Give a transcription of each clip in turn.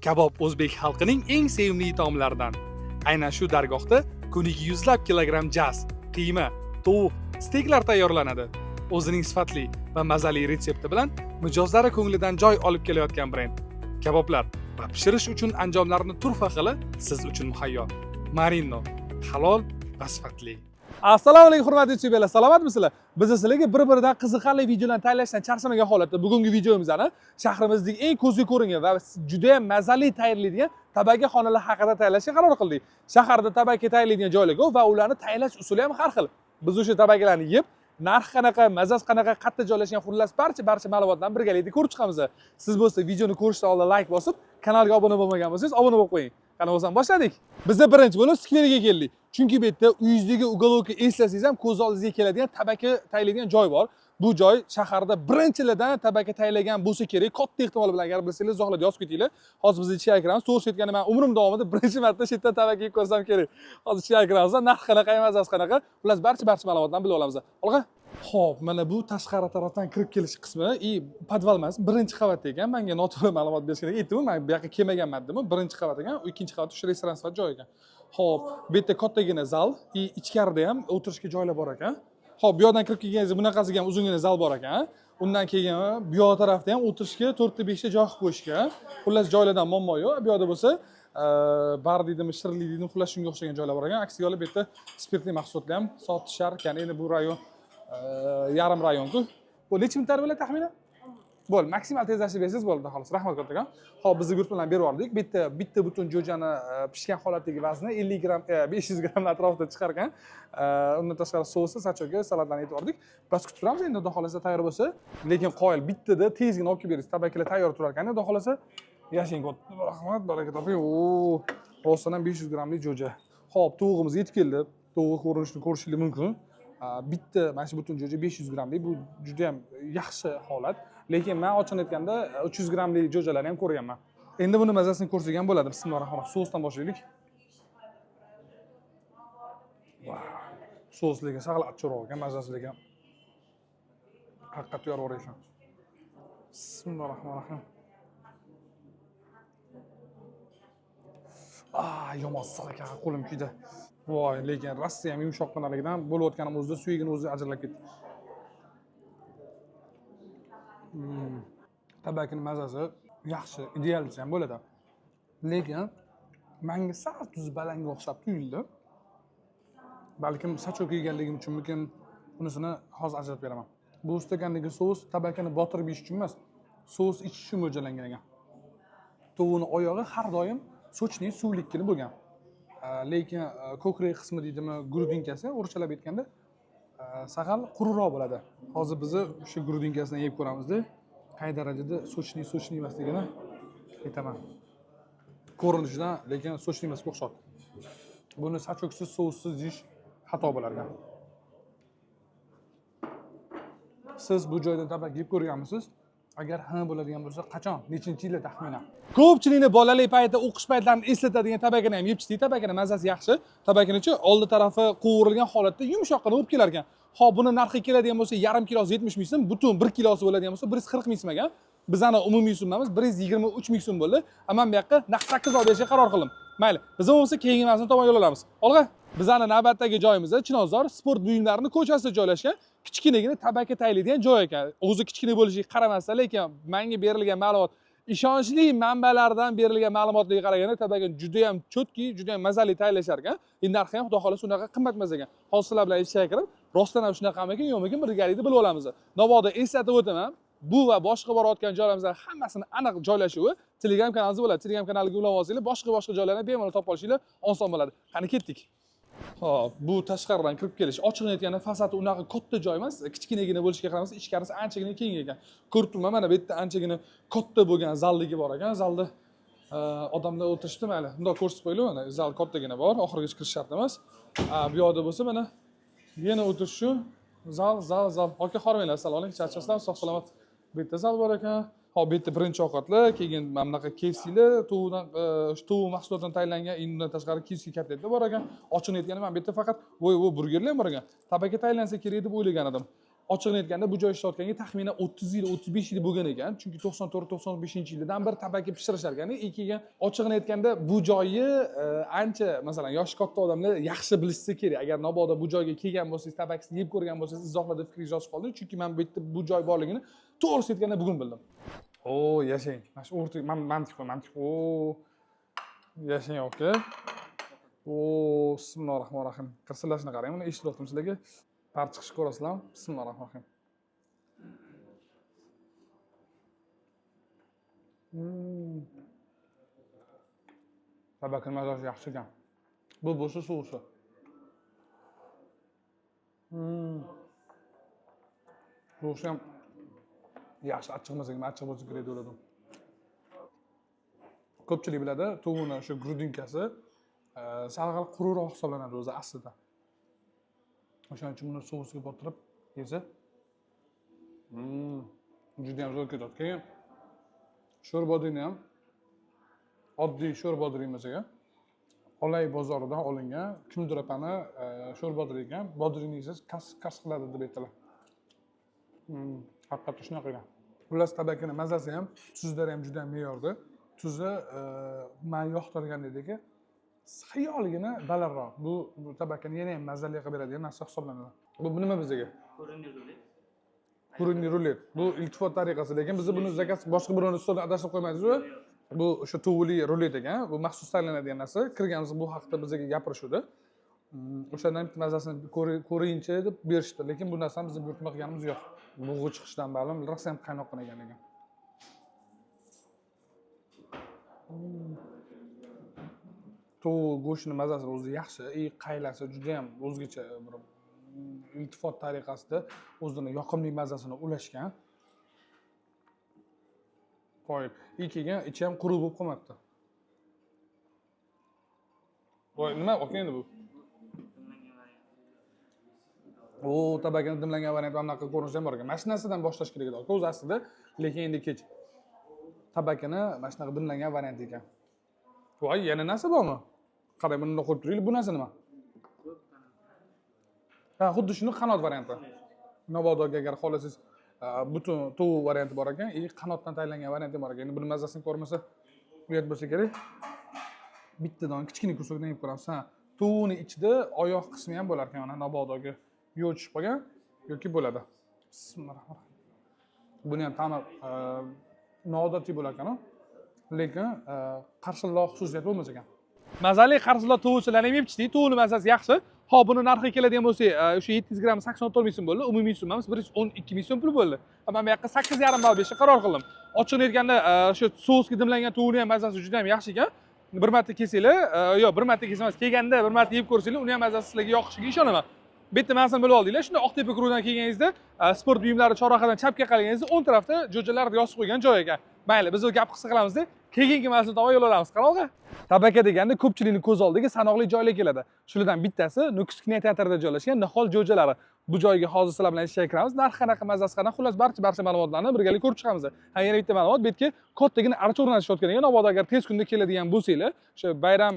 Kabob o'zbek xalqining eng sevimli taomlaridan. Aynan shu dargohda kuniga yuzlab kilogramm jaz, qiyma, tovuq, steklar tayyorlanadi. O'zining sifatli va mazali retsepti bilan mijozlari ko'nglidan joy olib kelayotgan brend. Kaboblar va pishirish uchun anjomlarni turfa xili siz uchun muhayyo. Marino, halol va sifatli. Assalomu alaykum hurmatli YouTuberlar, salomatmisizlar? Biz sizlarga bir-biridan qiziqarli videolarni tayyorlashdan charchamagan holatda bugungi videomizni shahrimizning eng ko'zga ko'ringan va juda ham mazali tayyorlaydigan tabaka xonalar haqida tayyorlashga qaror qildik. Shaharda tabaka tayyorlaydigan joylar ko'p va ularni tayyorlash usuli ham har xil. Biz o'sha tabakalarni yeb, narx qanaqa, mazasi qanaqa, qayerda joylashgan, xullas barcha ma'lumotlarni birgalikda ko'rib chiqamiz. Siz bo'lsa videoni ko'rishdan oldin like bosib, kanalga obuna bo'lmagan bo'lsangiz obuna bo'lib qo'ying. Qani bo'lsam boshladik. Bizda birinchi bo'lib skverga keldik. Chunki bu yerda uyingizdagi ugolovka eslasangiz ham ko'z oldingizga keladigan tabaka tayyorlaydigan joy bor. Bu joy shaharda birinchilardan tabaka tayyorlagan bo'lsa kerak. Katta ehtimol bilan agar bilsangiz izohlarda yozib ketinglar. Hozir biz ichga kiramiz. To'g'ri aytganda men umrim davomida birinchi marta shu yerda tabaka yeb ko'rsam kerak. Hozir ichga kiramiz. Narx qanaqa, mazasi qanaqa? Xullas barcha ma'lumotlarni bilib olamiz. Olg'a. Xo'p, mana bu tashqari tarafdan kirib kelish qismi, podval emas, birinchi qavat ekan. Menga noto'g'ri ma'lumot berishgan aytdim, men bu yoqqa kelmaganman, birinchi qavat ekan, ikkinchi qavat shu restoran sifatida joy ekan. Xo'p, bu yerda kattagina zal, ichkarida ham o'tirishga joylar bor ekan. Xo'p, bu yoqdan kirib kelganingizda bunaqasiga ham uzungina zal bor ekan. Undan keyin bu yoq tarafda ham o'tirishga 4 ta 5 ta joy qilib qo'yishgan. Xullas joylardan muammo yo'q. Bu yoqda bo'lsa bar deydimi, shirli deydimi, xullas shunga o'xshagan joylar bor ekan. Aksiga olib bu yerda spirtli mahsulotlar ham sotishar ekan. Endi bu rayon yarim rayonku. Bu necha minutlar bo'ladi taxminan? Bo'l, maksimal tezlashib bersangiz bo'ldi xolos. Rahmat kattakan. Hop, biz guruh bilan berib yubordik. Bitta butun jo'jani pishgan holatdagi vazni 50 gramm, 500 gramm atrofida chiqargan. Undan tashqari so'si, sachoki, salatlarni aytib yubordik. Bas kutib turamiz endi, xudo xolasa tayyor bo'lsa. Lekin qoyil bittada tezgina olib kelib berasiz. Tabakalar tayyor turar ekan, xudo xolasa yashang. Rahmat, baraka toping. Rostdan ham 500 grammlik jo'ja. Hop, tovuqimiz yetib keldi. Tovuq ko'rinishini ko'rishingiz mumkin. Bitta mana shu butun jo'ja 500 grammlik, bu juda ham yaxshi holat. Lekin men ochig'ini aytganda 300 grammlik jo'jalarni ham ko'rganman. Endi buni mazasini ko'rsak ham bo'ladi. Bismillahirrohmanirrohim. Sousdan boshlaylik. Sous lekin saqla achchiqroq ekan, mazasi lekin haqiqatda yorib ekan. Bismillahirrohmanirrohim. Yomon issiq ekan, qo'lim kuydi. Voy, lekin Rossiya ham yumshoqqanaligidan bo'layotganim o'zida suyigini o'zi ajralib ketdi. Tabakining mazasi yaxshi, ideal desam bo'ladi. Lekin menga sal tuz balanga o'xshab tuyuldi. Balkim sachoq yeganligim uchunmikin, bunisini hozir ajratib beraman. Bu stakandagi sous tabakani botirib yeyish uchun emas, sous ichish uchun mo'ljallangan ekan. Tovuqning oyog'i har doim sochning suvlikkina bo'lgan. Lekin ko'krak qismi deydimi, grudinkasi o'rchalab aytganda saqal quruqroq bo'ladi. Hozir biz o'sha grudinkasidan yeb ko'ramizda, qay darajada sochni emasligini aytaman. Ko'rinishidan, lekin sochni emasga o'xshaydi. Buni sachoqsiz, soussiz yeyish xato bo'lar ekan. Siz bu joyda tabak yeb ko'rganmisiz? Agar bo'ladigan bo'lsa, qachon, nechinchi yilda taxminan? Ko'pchilikni bolalik paytida, o'qish paytlarini eslatadigan tabakani ham yeb-ichdik. Tabakani mazasi yaxshi. Tabakanichi oldi tarafi qovurilgan holatda yumshoqqina bo'lib kelar ekan. Hop, buni narxi keladigan bo'lsa, yarim kilosi 70 ming so'm, butun 1 kilosi bo'ladigan bo'lsa, 140 ming so'm ekan. Bizani umumiy summamiz 123 ming so'm bo'ldi. Ammo bu yoqqa naqd 8 oy berishga qaror qildim. Mayli, biz bo'lsa keyingi masini tomon yo'l olamiz. Olg'a. Bizani navbatdagi joyimiz Chinozor sport buyumlarining ko'chasida joylashgan. Kichkinagina tabaka tayyorlaydigan joy ekan. O'zi kichkina bo'lishiga qaramasdan, lekin menga berilgan ma'lumot, ishonchli manbalardan berilgan ma'lumotlarga qaraganda tabaka juda ham chotki, juda ham mazali tayyorlashar ekan. Endi narxi ham xudo xolasa unaqa qimmat emas ekan. Hozir sizlar bilan ichga kirib, rostdan ham shunaqamikin, yo'qmikin birgalikda bilib olamiz. Navoda eslatib o'taman. Bu va boshqa borayotgan joylarimizdan hammasini aniq joylashuvi Telegram kanalimizda bo'ladi. Telegram kanaliga ulab olsanglar, boshqa joylarni bemalol topib olishinglar oson bo'ladi. Qani ketdik. Xo'p, bu tashqaridan kirib kelish. Ochiqni aytganda fasadi unaqa katta joy emas, kichkinagina bo'lishiga qaramasa, ichkarisi anchagina keng ekan. Ko'rib turman, mana bu yerda anchagina katta bo'lgan zalligi bor ekan. Zalda odamlar o'tirishdi, mayli. Bundoq ko'rsatib qo'yaylik, mana zal kattagina bor, oxirigacha kirish shart emas. Bu yoqda bo'lsa, mana yana o'tirish shu zal. Aka xormanglar, assalomu alaykum, charchasizlar, sog' salomat. Bu yerda zal bor ekan. Hop, bu yerda birinchi ovqatlar, keyin mana bunaqa KFC'lar, tovuq mahsulotidan tayyorlangan, undan tashqari KFC kotletlar bor ekan. Ochiqni aytganda men bu yerda faqat burgerlar ham bor ekan. Tabaka tayyorlansa kerak deb o'ylagan edim. Ochiqni aytganda bu joy ishlayotganga taxminan 30 yil, 35 yil bo'lgan ekan. Chunki 94-95-yildan bir tabaki pishirishar ekan. Keyin ochiqni aytganda bu joyi ancha, masalan, yoshi katta odamlar yaxshi bilishsa kerak. Agar mabodo bu joyga kelgan bo'lsangiz, tabakisini yeb ko'rgan bo'lsangiz, izohlarda fikringizni yozib qolding. Chunki men bu yerda bu joy borligini to'g'risi aytganda bugun bildim. O, yashang. Mana shu o'rta mantiq. O, yashang aka. O, bismillahirrohmanirrohim. Qirsillashni qarang, buni eshityaptim sizlarga. Par chiqish ko'rasizlar. Bismillahirrohmanirrohim. Tabakning mazasi yaxshi ekan. Bu bo'lsa suvsi. Suvsi ham yaxshi achchiq emas ekan, achchiq bo'lsa kerak deb o'yladim. Ko'pchilik biladi, tovuqning o'sha grudinkasi sal quruqroq hisoblanadi o'zi aslida. O'shaning uchun buni sovusga botirib yesa, juda ham zo'r ketadi. Keyin sho'rbodirni ham oddiy sho'rbodir emas ekan. Olay bozoridan olingan kimdir apani sho'rbodir ekan. Bodirni yesiz kas qiladi deb aytdilar. Haqiqatda shunaqa ekan. Xullas tabakining mazasi ham, tuzlari ham juda ham me'yorda. Tuzi men yoqtirgandek xayoligina balandroq. Bu tabakani yana ham mazali qilib beradigan narsa hisoblanadi. Bu nima bizga? Kurunli rulet. Bu iltifot tariqasi, lekin biz buni zakaz boshqa birovni ustidan adashib qo'ymaymiz-ku. Bu o'sha tuvli rulet ekan. Bu maxsus tayyorlanadigan narsa. Kirganimiz bu haqda bizga gapirishdi. O'shandan bitta mazasini ko'rayinchi deb berishdi, lekin bu narsani biz buyurtma qilganimiz yo'q. Bug'i chiqishdan ma'lum, rosa ham qaynoq qilgan ekan. Tovuq go'shtini mazasi o'zi yaxshi, qaylasi juda ham o'zgacha bir iltifot tariqasida o'zini yoqimli mazasini ulashgan. Qo'yib, keyin ichi ham quruq bo'lib qolmabdi. Voy, nima aka endi bu? O, tabakani dimlangan variant mana bunaqa ko'rinishi ham bor ekan. Mashinasidan boshlash kerak edi. O'zi aslida, lekin endi kech. Tabakini mana shunaqa dimlangan variant ekan. Voy, yana narsa bormi? Qarang, buni qo'yib turaylik. Bu narsa nima? Ha, xuddi shuni qanot varianti. Mabodoga agar xohlasangiz, butun tovuq varianti bor ekan, qanotdan tayyorlangan varianti bor ekan. Endi buni mazasini ko'rmasa, uyat bo'lsa kerak. Bittadan kichkina kusokdan yeb ko'ramiz. Ha, tovuqning ichida oyoq qismi ham bo'lar ekan, mana mabodoga yo'l tushib qolgan yoki bo'ladi. Bismillahirrohmanirrohim. Buni ham ta'mi noodatiy bo'lar ekan, lekin qarshiloq xususiyati bo'lmas ekan. Mazali qarshiloq tovuqchilarni ham yeb-ichdik. Tovuqning mazasi yaxshi. Hop, buni narxi keladigan bo'lsa, o'sha 700 gramm 84 ming so'm bo'ldi. Umumiy summamiz 112 ming so'm pul bo'ldi. Men bu yoqqa 8,5 ball berishga qaror qildim. Ochiqni aytganda, o'sha sousga dimlangan tovuqning ham mazasi juda ham yaxshi ekan. Bir marta kelsanglar, yo'q, bir marta kelsangiz, kelganda bir marta yeb ko'rsanglar, uni ham mazasi sizlarga yoqishiga ishonaman. Bitta narsani bilib oldinglar. Shunda Oqtepa krudan kelganingizda, sport buyumlari chorrahadan chapga qaraganda o'ng tarafda jo'jalarni yozib qo'ygan joy ekan. Mayli, biz u gap qilsa qilamiz-da. Keyingi mavzuni tomon yo'l olamiz. Qanaqa? Tabaka deganda ko'pchilikning ko'z oldiga sanoqli joylar keladi. Shulardan bittasi Nukus kinoteatrida joylashgan Nihol jo'jalari. Bu joyga hozir sizlar bilan ishga kiramiz. Narx qanaqa, mazasi qanaqa, xullas barcha ma'lumotlarni birgalikda ko'rib chiqamiz. Ha, yana bitta ma'lumot, bu yerga kattagina archa o'rnatishayotgan ekan. Mabodo agar tez kunda keladigan bo'lsanglar, o'sha bayram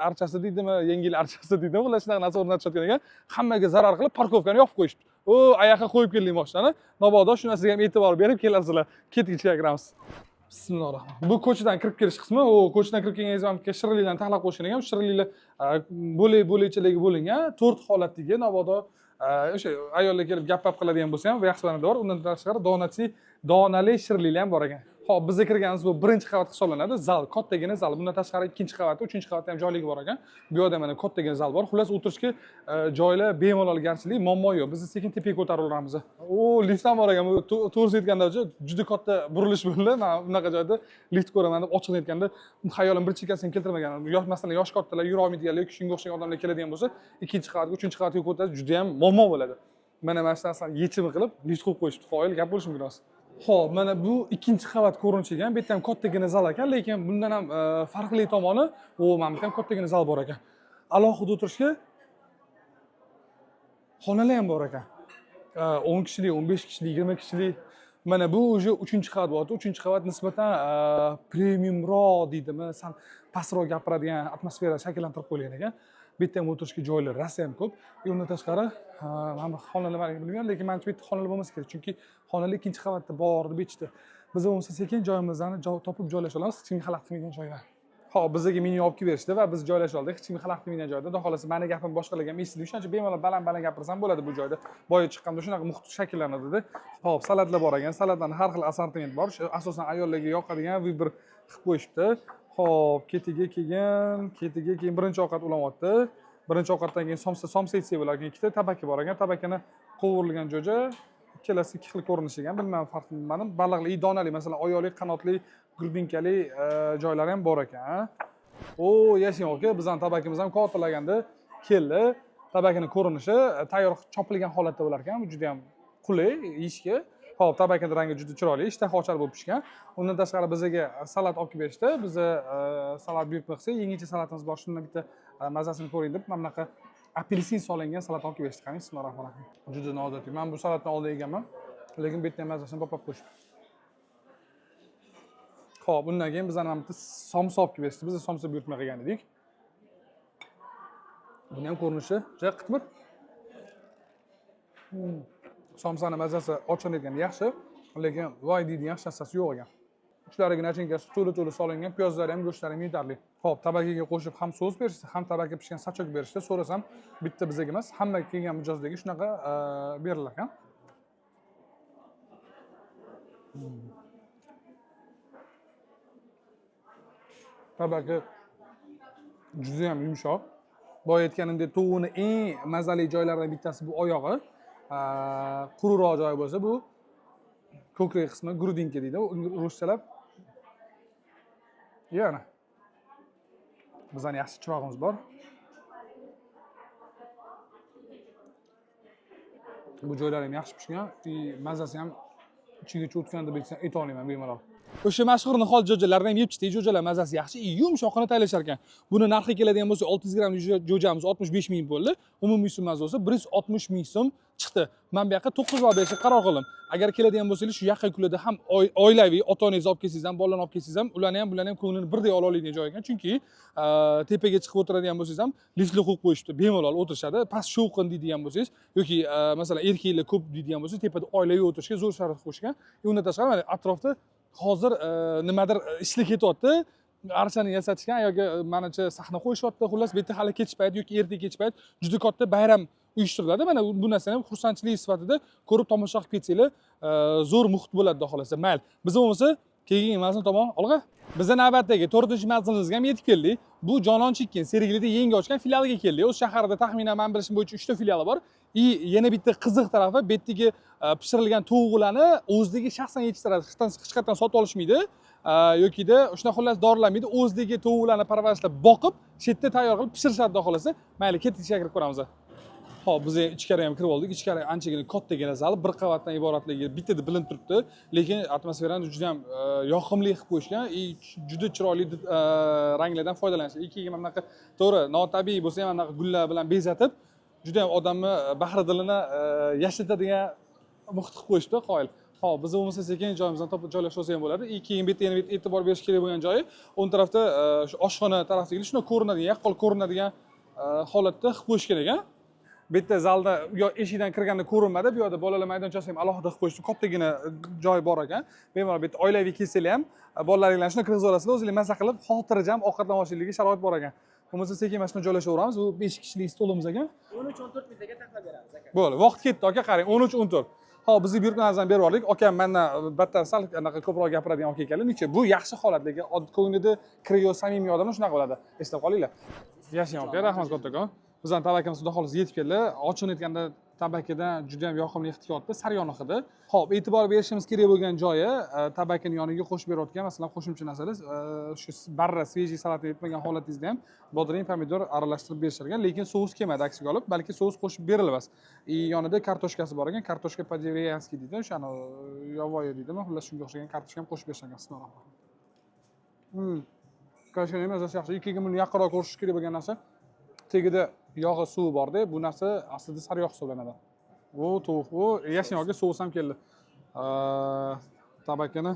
archasi deydimi, yangi yil archasi deydimi, xullas shunaqa narsa o'rnatishayotgan ekan. Hammaga zarar qilib parkovkani yopib qo'yishibdi. O, oyoqqa qo'yib keldik mashinani. Mabodo shu narsaga ham e'tibor berib kelarsizlar. Ketishga kiramiz. Bismillahirrohmanirrohim. Bu ko'chadan kirib kelish qismi, u ko'chadan kirib kelganingiz ham shirinliklarni taxlab qo'yishgan ekan. Shirinliklar bo'lakchalarga bo'lingan, 4 holatdagi mabodo o'sha ayollar kelib gap-pap qiladigan bo'lsa ham, bu yaxshi variant bor. Undan tashqari donali shirinliklar ham bor ekan. Hop, biz kirganimiz bu birinchi qavat hisoblanadi. Zal, kattagina zal. Bundan tashqari ikkinchi qavat, uchinchi qavatda ham joyligi bor ekan. Bu yerda mana kattagina zal bor. Xullas o'tirishga joylar bemalol garchilik, muammo yo'q. Biz sekin tepaga ko'tarilaveramiz. O, lift ham bor ekan. To'g'risi aytganda juda katta burilish bo'ldi. Men bunaqa joyda lift ko'raman deb ochiqni aytganda, xayolim bir chekkasini keltirmagan. Masalan, yosh kattalar yura olmaydiganlar yoki shunga o'xshagan odamlar keladigan bo'lsa, ikkinchi qavatga, uchinchi qavatga ko'tarish juda ham muammo bo'ladi. Mana shu narsani yechimi qilib, lift qo'yib qo'yishibdi. Qoyil gap bo'lishi mumkin emas. Xo'p, mana bu ikkinchi qavat ko'rinishi ekan. Bu yerda ham kattagina zal ekan, lekin bundan ham farqli tomoni, mana bu ham kattagina zal bor ekan. Alohida o'tirishga xonalar ham bor ekan. 10 kishilik, 15 kishilik, 20 kishilik. Mana bu o'sha 3-qavat bo'ladi. 3-qavat nisbatan premiumroq deydimi, sal pastroq gapiradigan atmosfera shakllantirib qo'yilgan ekan. bitta ham o'tirishga joylar rosa ham ko'p. Undan tashqari, men xonalarni bilmayman, lekin menimcha bitta xonalar bo'lmasa kerak, chunki xonalar ikkinchi qavatda bor deb aytishdi. Biz bo'lmasa sekin joyimizni topib joylasha olamiz, hech kimga xalaqit qilmagan joyga. Hop, bizga menyu olib kelib berishdi va biz joylashib oldik. Hech kimga xalaqit qilmagan joyda. Xudo xolasa, meni gapim boshqalarga ham eshitdi. Shuning uchun bemalol baland-baland gapirsam bo'ladi bu joyda. Boya chiqqanda shunaqa muhit shakllanadi-da. Hop, salatlar bor ekan. Salatlarning har xil assortiment bor. Asosan ayollarga yoqadigan bir qilib qo'yishibdi. Hop, ketiga keyin birinchi ovqat ulanyapti. Birinchi ovqatdan keyin somsetsi bo'lar ekan, ikkita tabaki bor ekan. Tabakini qovurilgan jo'ja, ikkalasi ikki xil ko'rinish ekan. Bilmadim farqini bilmadim. Baliqli, donali, masalan, oyoqli, qanotli, grudinkali joylari ham bor ekan. O, yashang aka, bizning tabakimiz ham katalaganda keldi. Tabakini ko'rinishi tayyor chopilgan holatda bo'lar ekan. Bu juda ham qulay yeyishga. Hop, tabakining rangi juda chiroyli, ishtaha ochar bo'lib pishgan. Undan tashqari bizga salat olib kelib berishdi. Biz salat buyurtma qilsak, yangicha salatimiz bor. Shundan bitta mazasini ko'ring deb, mana bunaqa apelsin solingan salat olib kelib berishdi. Qarang, bismillahirrohmanirrohim. Juda noodatiy. Men bu salatni oldin yeganman, lekin bu yerda mazasini pop-pop qo'yishdi. Xo'p, bundan keyin bizdan ham bitta somsa olib kelib berishdi. Biz somsa buyurtma qilgan edik. Buni ham ko'rinishi juda qitmir. Somsani mazasi ochilgan yaxshi, lekin voy deydi yaxshi narsasi yo'q ekan. Uchlariga nachinkasi to'la-to'la solingan, piyozlari ham, go'shtlari ham yetarli. Xo'p, tabakiga qo'shib ham sos berishdi, ham tabaki pishgan sachok berishdi. So'rasam, bitta bizga emas, hamma kelgan mijozdagi shunaqa berilar ekan. Tabaki juda ham yumshoq. Boya aytganimdek, tovuqni eng mazali joylaridan bittasi bu oyog'i. Quruqroq joyi bo'lsa, bu ko'krak qismi grudinka deydi, ruschalab. Yana. Bizning yaxshi chirog'imiz bor. Bu joylari ham yaxshi pishgan, mazasi ham ichigacha o'tgan deb ayta olmayman bemalol. O'sha mashhur nihol jo'jalardan ham yeb chiqdik. Jo'jalar mazasi yaxshi, yumshoqini tayyorlashar ekan. Buni narxi keladigan bo'lsa, 600 gramm jo'jamiz 65 ming bo'ldi. Umumiy summasi bo'lsa 160 ming so'm chiqdi. Men bu yoqqa 9 va 5 ga qaror qildim. Agar keladigan bo'lsangiz, shu yaqin kunlarda ham oilaviy, ota-onangizni olib kelsangiz ham, bolalarni olib kelsangiz ham, ularni ham bularni ham ko'nglini birdek ola oladigan joy ekan. Chunki tepaga chiqib o'tiradigan bo'lsangiz ham, liftli qo'yib qo'yishdi. Bemalol o'tirishadi. Past shovqin deydigan bo'lsangiz yoki masalan erkaklar ko'p deydigan bo'lsangiz, tepada oilaviy o'tirishga zo'r sharoit qo'shgan. Undan tashqari mana atrofda hozir nimadir ishlik ketyapti. Archani yasatishgan yoki menimcha sahna qo'yishyapti. Xullas, bu yerda hali kech payt yoki erta kech payt juda katta bayram uyushtiriladi. Mana bu narsani ham xursandchilik sifatida ko'rib tomosha qilib ketsanglar, zo'r muhit bo'ladi, xudo xolasa. Mayli. Biz bo'lmasa, keyin mazmun tomon olg'a. Bizning navbatdagi 4-manzilimizga ham yetib keldik. Bu Jonon Chikkin Sergelida yangi ochgan filialiga keldik. O'z shaharida taxminan men bilishim bo'yicha 3 ta filiali bor. Yana bitta qiziq tarafi, bu yerdagi pishirilgan tovuqlarni o'zligi shaxsan yetishtiradi. Hech qayerdan sotib olishmaydi. Yokida shuna xullas dorilanmaydi. O'zligi tovuqlarni parvarishlab, boqib, chetda tayyor qilib pishirishadi, xudo xolasa. Mayli, ketdik, ichkariga kirib ko'ramiz. Hop, biz ichkariga ham kirib oldik. Ichkari anchagina kattagina zal, bir qavatdan iboratligi bittada bilinib turibdi, lekin atmosferani juda ham yoqimli qilib qo'yishgan, juda chiroyli ranglardan foydalanishgan. Ikkiga mana bunaqa to'g'ri, notabiiy bo'lsa ham mana bunaqa gullar bilan bezatib, juda ham odamni bahri dilini yashiradigan muhit qilib qo'yishdi, qoyil. Hop, biz bo'lmasa sekin joyimizdan topib joylashib olsa ham bo'ladi. Keyin bitta yana bitta e'tibor berish kerak bo'lgan joyi, o'ng tarafda shu oshxona tarafdagi shuna ko'rinadigan, yaqqol ko'rinadigan holatda qilib qo'yishgan ekan. Bu yerda zalda yo eshikdan kirganda ko'rinmadi, bu yerda bolalar maydonchasi ham alohida qilib qo'yishdi, kattagina joy bor ekan. Bemalol bu yerda oilaviy kelsanglar ham bolalaringizni shuna kirgizib olasizlar, o'zingizlar maza qilib xotirjam ovqatlanishligiga sharoit bor ekan. Bo'lmasa sekin mana shuni joylashaveramiz. Bu 5 kishilik stolimiz ekan. 13-14 minutaga taxlab beramiz aka. Bo'ldi, vaqt ketdi aka, qarang, 13-14. Hop, bizga buyurtmangizni berib yubordik. Akam mendan battar sal anaqa ko'proq gapiradigan aka ekanlar. Necha bu yaxshi holat, lekin ko'nglida kiriyo samimiy odamlar shunaqa bo'ladi. Eslab qolinglar. Yashang aka, rahmat kattakon. Bizning tabakimiz xudo xolasa yetib keldi. Ochini aytganda tabakidan juda ham yoqimli hid kelyapti, saryoniq hidi. Xo'p, e'tibor berishimiz kerak bo'lgan joyi, tabakining yoniga qo'shib berayotgan, masalan, qo'shimcha narsalar, shu barra svejiy salat yetmagan holatingizda ham bodring, pomidor aralashtirib berishgan, lekin sous kelmadi aksiga olib, balki sous qo'shib berilmas. Yonida kartoshkasi bor ekan, kartoshka по-деревенски deydi, o'shani yovoyi deydimi, xullas shunga o'xshagan kartoshka ham qo'shib berishgan. Bismillah. Kartoshkaning mazasi yaxshi. Ikkiga buni yaqinroq ko'rish kerak bo'lgan narsa, tagida yog'i suvi bor-da, bu narsa aslida sariyog' hisoblanadi. O, to'q, o, yashang yoki sous ham keldi. Tabakini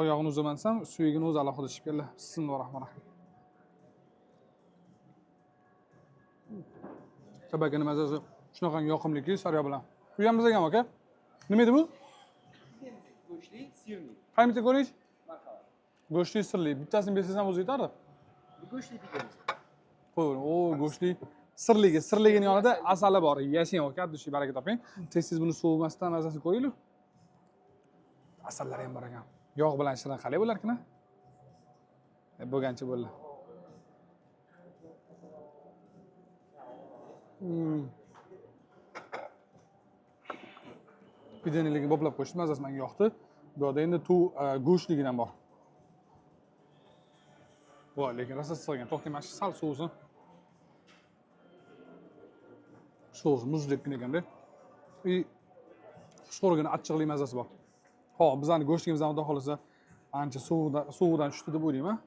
oyog'ini uzaman desam, suyigini o'zi alohida ishib keldi. Bismillahirrohmanirrohim. Tabakini mazasi shunaqangi yoqimliki saryo bilan. Bu ham bizga ham aka. Nima edi bu? Go'shtli, sirli. Qayerda ko'rish? Marhamat. Go'shtli sirli. Bittasini bersangiz ham o'zi yetardi. Bu go'shtli pidemiz. Qo'y, o go'shtli sirligi, sirligining yonida asali bor. Yashang aka, dushi baraka toping. Tez buni sovumasdan mazasini ko'ringlar. Asallari ham bor ekan. Yog' bilan shirin qalay bo'larkan-a? Bo'lgancha bo'ldi. Pideniligi boplab qo'yishdi, mazasi menga yoqdi. Bu yerda endi go'shtligidan bor. Voy, lekin rosa so'ygan. To'xtang, mana shu sal sovsin. So'z muzdekkin ekanda. Xushxo'rgina achchiqli mazasi bor. Xo'p, bizning go'shtligimizdan xudo xolasa ancha sovuqdan tushdi deb o'ylayman.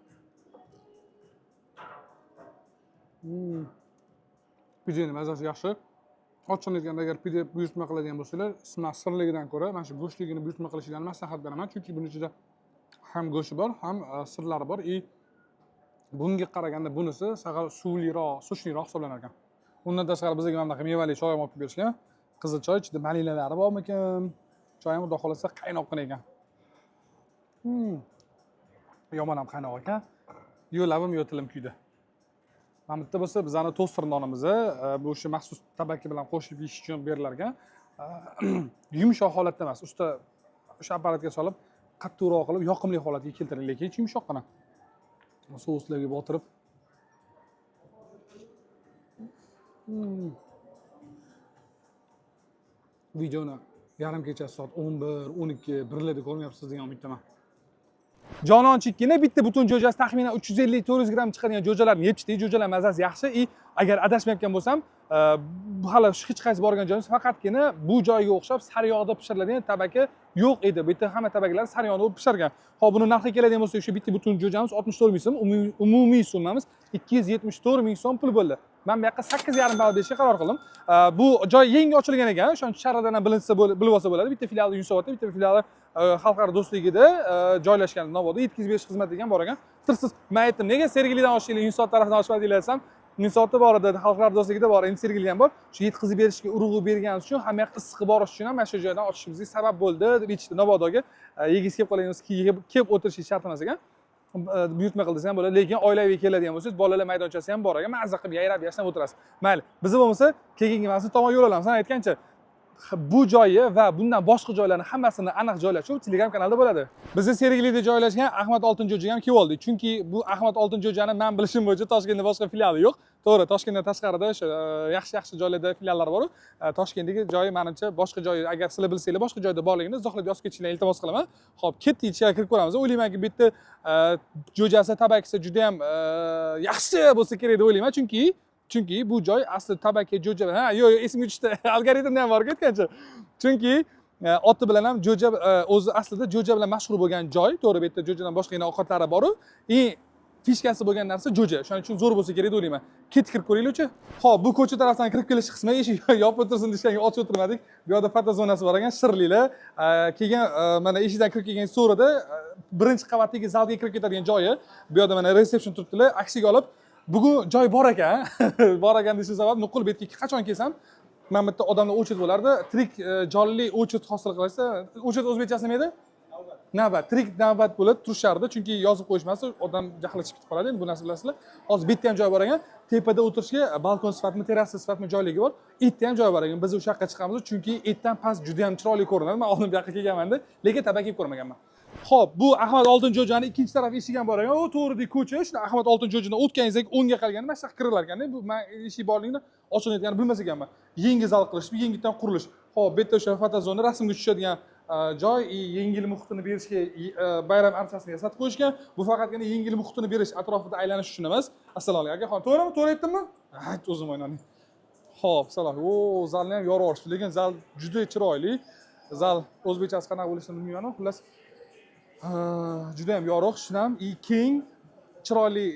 Pidening mazasi yaxshi. Ochiqni aytganda agar pide buyurtma qiladigan bo'lsalar, sirligidan ko'ra mana shu go'shtligini buyurtma qilishinglarni maslahat beraman, chunki buning ichida ham go'shti bor, ham sirlari bor. Bunga qaraganda bunisi saqal suvliroq, sochliroq hisoblanar ekan. Undan tashqari bizga mana bunaqa mevali choy ham olib berishgan. Qizil choy ichida malinalari bormikan? Choy ham xudo xolasa qaynoqqina ekan. Yomon ham qaynoq ekan. Yo labim, yo tilim kuydi. Mana bitta bo'lsa bizani toster nonimizni bu o'sha maxsus tabaki bilan qo'shib yeyish uchun berilar ekan. Yumshoq holatda emas, usta o'sha apparatga solib qattiqroq qilib yoqimli holatga keltiradi, lekin yumshoqqina. Souslarga botirib. Videoni yarim kecha soat 11, 12, 1larda ko'ryapsiz degan umiddaman. Jononchikkina bitta butun jo'jasi taxminan 350-400 gramm chiqadigan jo'jalarni yeb chiqdik. Jo'jalar mazasi yaxshi. Agar adashmayotgan bo'lsam, hali hech qaysi borgan joyimiz faqatgina bu joyga o'xshab sariyog'da pishiriladigan tabaki yo'q edi. Bu yerda hamma tabakilar sariyog'da pishirgan. Hop, buni narxi keladigan bo'lsa, o'sha bitta butun jo'jamiz 64 ming so'm, umumiy summamiz 274 ming so'm pul bo'ldi. Men bu yoqqa 8,5 ball berishga qaror qildim. Bu joy yangi ochilgan ekan, o'shancha shahridan ham bilinsa bilib olsa bo'ladi. Bitta filiali Yunusobodda, bitta filiali Xalqaro do'stligida joylashgan. Navoda yetkazib xizmat degan bor ekan. Tirsiz men aytdim, nega Sergelidan ochishinglar, Yunusobod tarafdan ochmadinglar desam, Yunusobodda bor edi, Xalqaro do'stligida bor, endi Sergelida ham bor. Shu yetkazib berishga urg'u berganimiz uchun, hamma yoq issiq borish uchun ham mana shu joydan ochishimizga sabab bo'ldi deb aytishdi. Navodaga yegiz kelib qolganimiz, kelib o'tirishingiz shart emas ekan. Buyurtma qildingiz ham bo'ladi, lekin oilaviy keladigan bo'lsangiz, bolalar maydonchasi ham bor ekan, mazza qilib yayrab yashnab o'tirasiz. Mayli, biz bo'lmasa keyingi mavsum tomon yo'l olamiz. Sen aytgancha, bu joyi va bundan boshqa joylarni hammasini aniq joylashuv Telegram kanalda bo'ladi. Bizning Sergelida joylashgan Ahmad Oltinjo'jaga ham kelib oldik. Chunki bu Ahmad Oltinjo'jani men bilishim bo'yicha Toshkentda boshqa filiali yo'q. To'g'ri, Toshkentdan tashqarida o'sha yaxshi joylarda filiallar bor. Toshkentdagi joyi menimcha boshqa joy, agar sizlar bilsanglar, boshqa joyda borligini izohlab yozib ketishinglarni iltimos qilaman. Xo'p, ketdik, ichkariga kirib ko'ramiz. O'ylaymanki, bu yerda jo'jasi, tabakisi juda ham yaxshi bo'lsa kerak deb o'ylayman, chunki bu joy asli tabaki jo'ja bilan, yo'q, esimga tushdi. Algoritmda ham bor ketgancha. Chunki oti bilan ham jo'ja o'zi aslida jo'ja bilan mashhur bo'lgan joy. To'g'ri, bu yerda jo'jadan boshqa yana ovqatlari bor-ku. Fishkasi bo'lgan narsa jo'ja. Shuning uchun zo'r bo'lsa kerak deb o'ylayman. Kirib ko'ringlar-chi. Xo'p, bu ko'cha tarafdan kirib kelish qismi eshik yopib o'tirsin deshanga ochib o'tirmadik. Bu yerda foto zonasi bor ekan, shirlilar. Keyin mana eshikdan kirib kelgan so'rida birinchi qavatdagi zalga kirib ketadigan joyi. Bu yerda mana resepsiyon turibdilar, aksiga olib. Bugun joy bor ekan, bor ekan deyish sabab nuqul betga qachon kelsam, men bitta odamlar o'chit bo'lardi, tirik jonli o'chit hosil qilsa, o'chit o'zbekchasi nima edi? Navbat, tirik navbat bo'lib turishardi, chunki yozib qo'yishmasa odam jahli chiqib qoladi. Endi bu narsa bilasizlar. Hozir bu yerda ham joy bor ekan, tepada o'tirishga balkon sifatmi, terrasa sifatmi joyligi bor. Yerda ham joy bor ekan. Biz o'sha yoqqa chiqamiz, chunki yerdan past juda ham chiroyli ko'rinadi. Men oldin bu yoqqa kelganman-da, lekin tabak yeb ko'rmaganman. Xo'p, bu Ahmad Oltinjo'jani ikkinchi taraf eshigi ham bor ekan. O, to'g'ridagi ko'cha, shuna Ahmad Oltinjo'jani o'tganingizda o'ngga qolganda mana shu yoqqa kirilar ekan. Bu men eshik borligini ochiq aytganini bilmas ekanman. Yangi zal qilish, yangitdan qurilish. Xo'p, bu yerda o'sha fotozona, rasmga tushadigan joy, yengil muhitini berishga bayram archasini yasatib qo'yishgan. Bu faqatgina yengil muhitini berish, atrofida aylanish uchun emas. Assalomu alaykum akaxon. To'g'rimi? To'g'ri aytdimmi? Ayt o'zim o'ynadim. Xo'p, salom. O, zalni ham yorib, lekin zal juda chiroyli. Zal o'zbekchasi qanaqa bo'lishini bilmayman, xullas juda ham yorug', shunam keng, chiroyli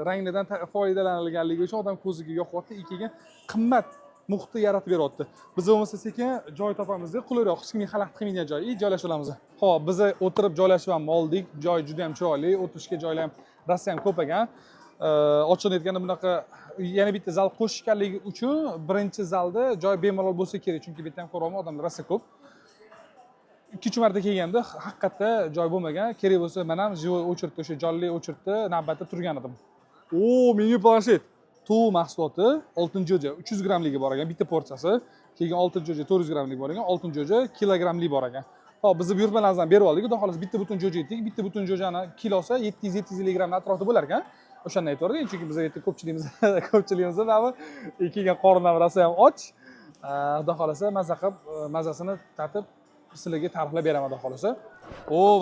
rangidan foydalanilganligi uchun odam ko'ziga yoqyapti, keyin qimmat muhitni yaratib beryapti. Biz bo'lmasa sekin joy topamiz-da, qulayroq, hech kimga xalaqit qilmaydigan joy, joylashib olamiz. Xo'p, biz o'tirib joylashib ham oldik. Joy juda ham chiroyli, o'tirishga joylar ham rosa ham ko'p ekan. Ochilayotganda bunaqa yana bitta zal qo'shganligi uchun birinchi zalda joy bemalol bo'lsa kerak, chunki bu yerda ham ko'ryapman odamlar rosa ko'p. Ikkinchi marta kelganda haqiqatda joy bo'lmagan, kerak bo'lsa men ham живой очередda o'sha jonli очередda navbatda turgan edim. Menyu planshet. Tovuq mahsuloti oltin jo'ja 300 grammligi bor ekan bitta porsiyasi. Keyin oltin jo'ja 400 grammlik bor ekan, oltin jo'ja kilogramlik bor ekan. Hop, biz buyurtmalarimizdan berib oldik, xudo xohlasa bitta butun jo'ja yedik. Bitta butun jo'jani kilosi 700-750 gramm atrofida bo'lar ekan. O'shani aytib chunki biz yerda ko'pchiligimiz kelgan qorinlar rosa ham och. Xudo xohlasa mazza qilib, mazasini tatib sizlarga ta'riflab beraman xudo xohlasa.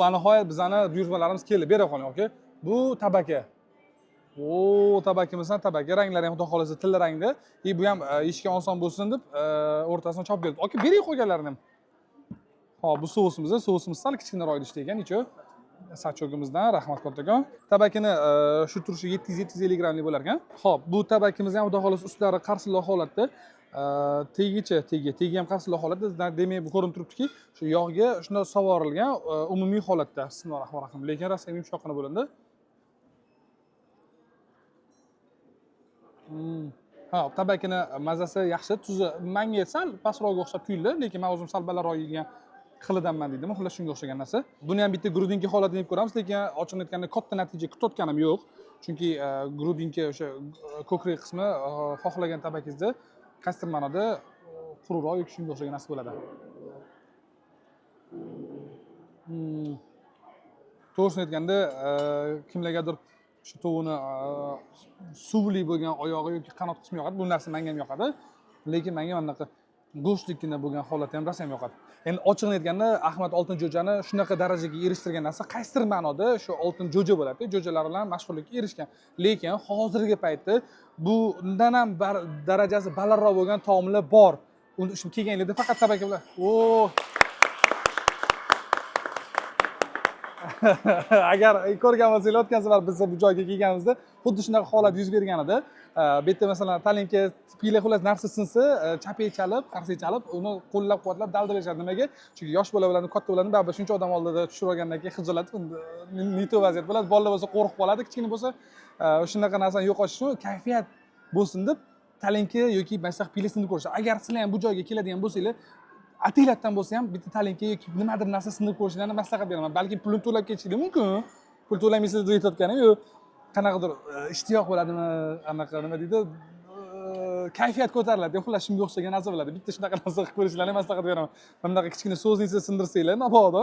Va nihoyat bizani buyurtmalarimiz keldi. Bera qoling, aka. Bu tabaka. Tabakimizdan tabaka, ranglari ham xudo xohlasa tilla rangda. Bu ham yeyishga oson bo'lsin deb o'rtasini chop berdi. Aka, bering qo'yganlarini ham. Hop, bu sousimiz sal kichkinaroq idishda ekan, ichi sachogimizdan rahmat kattakon. Tabakini shu turishi 700-750 grammlik bo'lar ekan. Hop, bu tabakimiz ham xudo xohlasa ustlari qarsilloq holatda, tegi ham qarsilloq holatda, demak bu ko'rinib turibdiki, shu yog'ga shunday sovorilgan umumiy holatda. Bismillahirrohmanirrohim. Lekin rosa yumshoqqina bo'lindi. Tabakini mazasi yaxshi, tuzi menga sal pastroq o'xshab tuyuldi, lekin men o'zim sal balandroq yegan xilidanman deydimi, xullas shunga o'xshagan narsa. Buni ham bitta grudinka holatini yeb ko'ramiz, lekin ochig'ini aytganda katta natija kutayotganim yo'q. Chunki grudinka o'sha ko'krak qismi xohlagan tabakingizda qaysidir ma'noda quruqroq yoki shunga o'xshagan narsa bo'ladi. To'g'risini aytganda, kimlargadir shu tovuqni suvli bo'lgan oyog'i yoki qanot qismi yoqadi. Bu narsa menga ham yoqadi. Lekin menga mana bunaqa go'shtlikina bo'lgan holati ham rosa ham yoqadi. Endi ochig'ini aytganda, Ahmad oltin jo'jani shunaqa darajaga erishtirgan narsa qaysidir ma'noda shu oltin jo'ja bo'ladi. Jo'jalar bilan mashhurlikka erishgan. Lekin hozirgi paytda bundan ham darajasi balandroq bo'lgan taomlar bor. Uni shu kelganlarda faqat tabaka bilan. Agar ko'rgan bo'lsanglar, o'tgan safar biz bu joyga kelganimizda xuddi shunaqa holat yuz bergan edi. Bu yerda masalan talinka piyla xullas narsa sinsa, chapay chalib, qarsak chalib, uni qo'llab-quvvatlab daldalashadi. Nimaga? Chunki yosh bola bilan katta bolani baribir shuncha odam oldida tushirib olgandan keyin xijolatib, nito vaziyat bo'ladi. Bolalar bo'lsa qo'rqib qoladi, kichkina bo'lsa, shunaqa narsani yo'qotish uchun kayfiyat bo'lsin deb talinka yoki masalan piyla sindirib ko'rishadi. Agar sizlar ham bu joyga keladigan bo'lsanglar, ataylatdan bo'lsa ham bitta talinka yoki nimadir narsa sindirib ko'rishlarini maslahat beraman. Balki pulni to'lab ketishingiz mumkin. Pul to'lamaysizlar deb aytayotganim yo'q. Qanaqadir ishtiyoq bo'ladimi, anaqa nima deydi, kayfiyat ko'tariladi. Xullas shunga o'xshagan narsa bo'ladi. Bitta shunaqa narsa qilib ko'rishlarini maslahat beraman. Mana bunaqa kichkina so'zingizni sindirsanglar, mabodo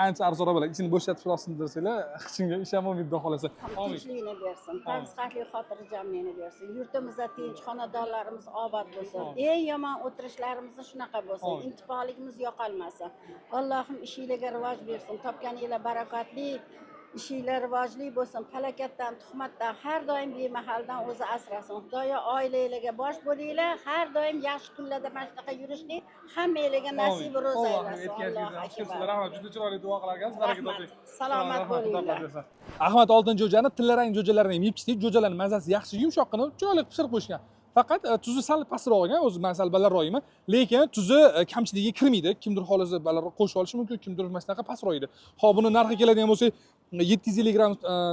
ancha arzonroq bo'ladi. Ichini bo'shatib sindirsanglar, hechimga ish ham bo'lmaydi, xohlasa. Tinchlikni bersin, tansihatli xotirjamlikni bersin. Yurtimizda tinch, xonadonlarimiz obod bo'lsin. Eng yomon o'tirishlarimiz shunaqa bo'lsin. Intifoligimiz yo'qolmasin. Allohim ishingizga rivoj bersin. Topganingizlar barakatli, ishinglar rivojli bo'lsin. Falokatdan, tuhmatdan har doim bemahaldan o'zi asrasin. Xudoyo oilangizga bosh bo'linglar. Har doim yaxshi kunlarda mana shunaqa yurishlik hammangizga nasib ro'za aylasin. Rahmat, juda chiroyli duo qilarkansiz. Baraka toping. Salomat bo'linglar. Ahmad oltin jo'jani tillarang jo'jalarini ham yeb chiqdik. Jo'jalarning mazasi yaxshi, yumshoqqina, chiroyli pishirib qo'yishgan. Faqat tuzi sal pastroq ekan, o'zi men sal balandroq yeyman, lekin tuzi kamchiligiga kirmaydi. Kimdir xohlasa balandroq qo'shib olishi mumkin, kimdir mana shunaqa pastroq edi. Hop, buni narxi keladigan bo'lsa, 750 gramm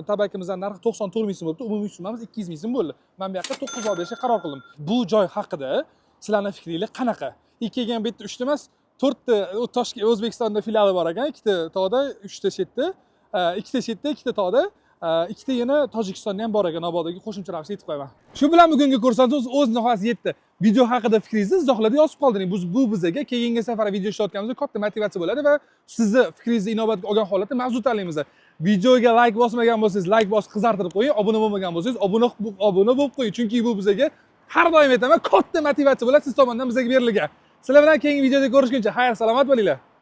tabakimizdan narxi 94 ming so'm bo'libdi. Umumiy summamiz 200 ming so'm bo'ldi. Men bu yoqqa 9 olib berishga qaror qildim. Bu joy haqida sizlarning fikringiz qanaqa? Kelgan bu yerda 3 ta emas, 4 ta Toshkent O'zbekistonda filiali bor ekan, 2 ta tog'da, 3 ta chetda, 2 ta chetda, 2 ta tog'da. Ikkita yana Tojikistonda ham bor ekan, Nobodagi qo'shimcha ravishda aytib qo'yaman. Shu bilan bugungi ko'rsatuvimiz o'z nihoyasiga yetdi. Video haqida fikringizni izohlarda yozib qoldiring. Bu bizga keyingi safar video ishlayotganimizda katta motivatsiya bo'ladi va sizni fikringizni inobatga olgan holatda mavzu tanlaymiz. Videoga like bosmagan bo'lsangiz, like bosib qizartirib qo'ying. Obuna bo'lmagan bo'lsangiz, obuna bo'lib qo'ying. Chunki bu bizga har doim aytaman, katta motivatsiya bo'ladi siz tomonidan bizga berilgan. Sizlar bilan keyingi videoda ko'rishguncha xayr, salomat bo'linglar.